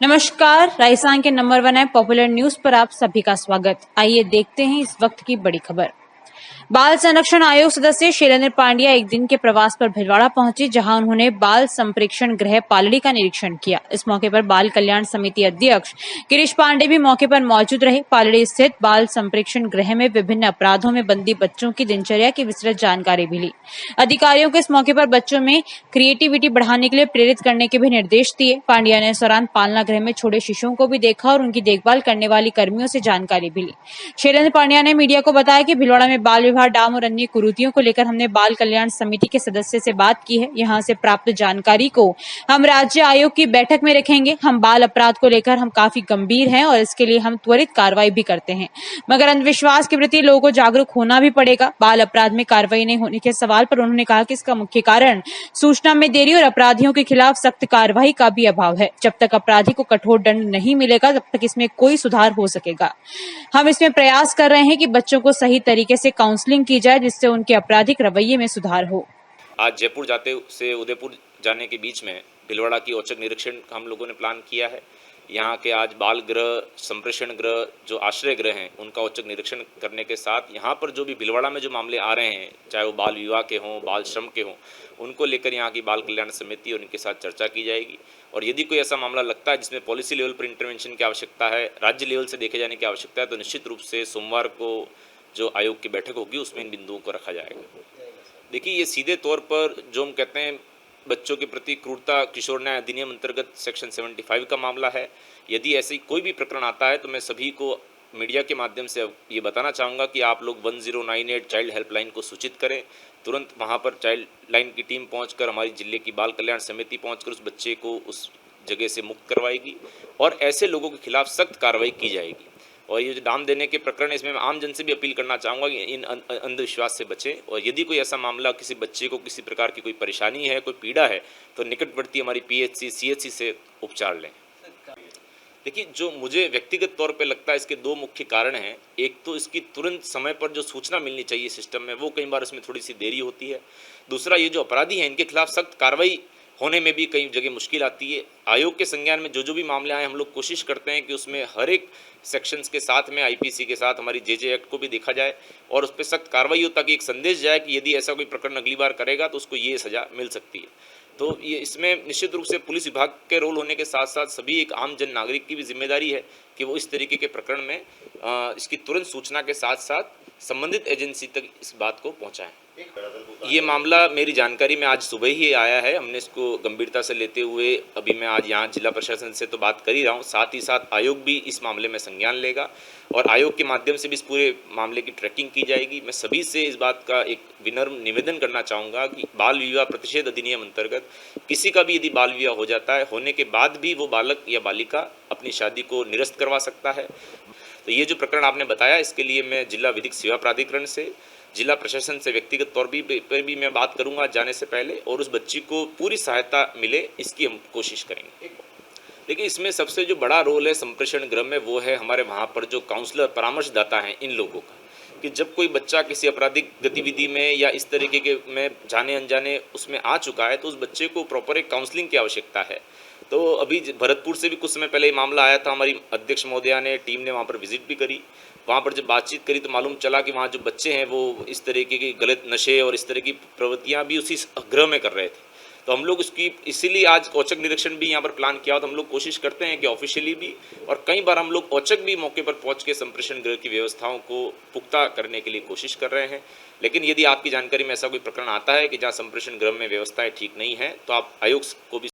नमस्कार, राजस्थान के नंबर 1 है पॉपुलर न्यूज पर आप सभी का स्वागत। आइए देखते हैं इस वक्त की बड़ी खबर। बाल संरक्षण आयोग सदस्य शैलेंद्र पांड्या एक दिन के प्रवास पर भिलवाड़ा पहुंचे, जहां उन्होंने बाल संप्रेक्षण गृह पालड़ी का निरीक्षण किया। इस मौके पर बाल कल्याण समिति अध्यक्ष गिरीश पांडे भी मौके पर मौजूद रहे। पालड़ी स्थित बाल संप्रेक्षण गृह में विभिन्न अपराधों में बंदी बच्चों की दिनचर्या की विस्तृत जानकारी भी ली। अधिकारियों को इस मौके पर बच्चों में क्रिएटिविटी बढ़ाने के लिए प्रेरित करने के भी निर्देश दिए। पांड्या ने इस दौरान पालना गृह में छोटे शिशुओं को भी देखा और उनकी देखभाल करने वाली कर्मियों से जानकारी भी ली। शैलेंद्र पांड्या ने मीडिया को बताया कि भिलवाड़ा में बाल विवाह, डाम और अन्य कुरीतियों को लेकर हमने बाल कल्याण समिति के सदस्य से बात की है। यहां से प्राप्त जानकारी को हम राज्य आयोग की बैठक में रखेंगे। हम बाल अपराध को लेकर हम काफी गंभीर हैं और इसके लिए हम त्वरित कार्रवाई भी करते हैं, मगर अंधविश्वास के प्रति लोगों को जागरूक होना भी पड़ेगा। बाल अपराध में कार्रवाई नहीं होने के सवाल पर उन्होंने कहा कि इसका मुख्य कारण सूचना में देरी और अपराधियों के खिलाफ सख्त कार्रवाई का भी अभाव है। जब तक अपराधी को कठोर दंड नहीं मिलेगा तब तक इसमें कोई सुधार हो सकेगा। हम इसमें प्रयास कर रहे हैं कि बच्चों को सही तरीके से काउंसलिंग की जाए, जिससे उनके आपराधिक रवैये में सुधार हो। आज जयपुर जाते से उदयपुर जाने के बीच में भिलवाड़ा की औचक निरीक्षण हम लोगों ने प्लान किया है। यहाँ के आज बाल गृह, संप्रेषण गृह, जो आश्रय गृह हैं, उनका औचक निरीक्षण करने के साथ यहाँ पर जो भी भिलवाड़ा में जो मामले आ रहे हैं, चाहे वो बाल विवाह के हों, बाल श्रम के हों, उनको लेकर यहाँ की बाल कल्याण समिति और उनके साथ चर्चा की जाएगी। और यदि कोई ऐसा मामला लगता है जिसमें पॉलिसी लेवल पर इंटरवेंशन की आवश्यकता है, राज्य लेवल से देखे जाने की आवश्यकता है, तो निश्चित रूप से सोमवार को जो आयोग की बैठक होगी उसमें इन बिंदुओं को रखा जाएगा। देखिए, ये सीधे तौर पर जो हम कहते हैं बच्चों के प्रति क्रूरता किशोर न्याय अधिनियम अंतर्गत सेक्शन 75 का मामला है। यदि ऐसे कोई भी प्रकरण आता है तो मैं सभी को मीडिया के माध्यम से ये बताना चाहूँगा कि आप लोग 1098 चाइल्ड हेल्पलाइन को सूचित करें। तुरंत वहाँ पर चाइल्ड लाइन की टीम पहुँचकर, हमारी जिले की बाल कल्याण समिति पहुँचकर उस बच्चे को उस जगह से मुक्त करवाएगी और ऐसे लोगों के खिलाफ सख्त कार्रवाई की जाएगी। और ये जो दाम देने के प्रकरण है, इसमें मैं आम जन से भी अपील करना चाहूँगा कि इन अंधविश्वास से बचें। और यदि कोई ऐसा मामला, किसी बच्चे को किसी प्रकार की कोई परेशानी है, कोई पीड़ा है, तो निकटवर्ती हमारी PHC, CHC से उपचार लें। देखिए, जो मुझे व्यक्तिगत तौर पे लगता है इसके दो मुख्य कारण हैं। एक तो इसकी तुरंत समय पर जो सूचना मिलनी चाहिए सिस्टम में, वो कई बार इसमें थोड़ी सी देरी होती है। दूसरा, ये जो अपराधी हैं, इनके खिलाफ सख्त कार्रवाई होने में भी कई जगह मुश्किल आती है। आयोग के संज्ञान में जो भी मामले आए, हम लोग कोशिश करते हैं कि उसमें हर एक सेक्शंस के साथ में IPC के साथ हमारी JJ एक्ट को भी देखा जाए और उस पर सख्त कार्रवाई हो, ताकि एक संदेश जाए कि यदि ऐसा कोई प्रकरण अगली बार करेगा तो उसको ये सजा मिल सकती है। तो ये इसमें निश्चित रूप से पुलिस विभाग के रोल होने के साथ साथ सभी एक आम जन नागरिक की भी जिम्मेदारी है कि वो इस तरीके के प्रकरण में इसकी तुरंत सूचना के साथ साथ संबंधित एजेंसी तक इस बात को पहुंचाएं। ये मामला मेरी जानकारी में आज सुबह ही आया है। हमने इसको गंभीरता से लेते हुए अभी मैं आज यहाँ जिला प्रशासन से तो बात कर ही रहा हूँ, साथ ही साथ आयोग भी इस मामले में संज्ञान लेगा और आयोग के माध्यम से भी इस पूरे मामले की ट्रैकिंग की जाएगी। मैं सभी से इस बात का एक विनम्र निवेदन करना चाहूँगा कि बाल विवाह प्रतिषेध अधिनियम अंतर्गत किसी का भी यदि बाल विवाह हो जाता है, होने के बाद भी वो बालक या बालिका अपनी शादी को निरस्त करवा सकता है। तो ये जो प्रकरण आपने बताया, इसके लिए मैं जिला विधिक सेवा प्राधिकरण से, जिला प्रशासन से व्यक्तिगत तौर पर भी मैं बात करूंगा जाने से पहले, और उस बच्ची को पूरी सहायता मिले इसकी हम कोशिश करेंगे। देखिए, इसमें सबसे जो बड़ा रोल है संप्रेषण गृह में, वो है हमारे वहाँ पर जो काउंसलर, परामर्शदाता हैं इन लोगों का, कि जब कोई बच्चा किसी आपराधिक गतिविधि में या इस तरीके के में जाने अनजाने उसमें आ चुका है, तो उस बच्चे को प्रॉपर एक काउंसलिंग की आवश्यकता है। तो अभी भरतपुर से भी कुछ समय पहले ये मामला आया था। हमारी अध्यक्ष महोदया ने, टीम ने वहाँ पर विजिट भी करी। वहाँ पर जब बातचीत करी तो मालूम चला कि वहाँ जो बच्चे हैं वो इस तरीके की गलत नशे और इस तरह की प्रवृत्तियाँ भी उसी गृह में कर रहे थे। तो हम लोग इसकी इसीलिए आज औचक निरीक्षण भी यहाँ पर प्लान किया। तो हम लोग कोशिश करते हैं कि ऑफिशियली भी और कई बार हम लोग औचक भी मौके पर पहुँच के संप्रेषण गृह की व्यवस्थाओं को पुख्ता करने के लिए कोशिश कर रहे हैं। लेकिन यदि आपकी जानकारी में ऐसा कोई प्रकरण आता है कि जहाँ संप्रेषण गृह में व्यवस्थाएं ठीक नहीं है, तो आप आयोग को भी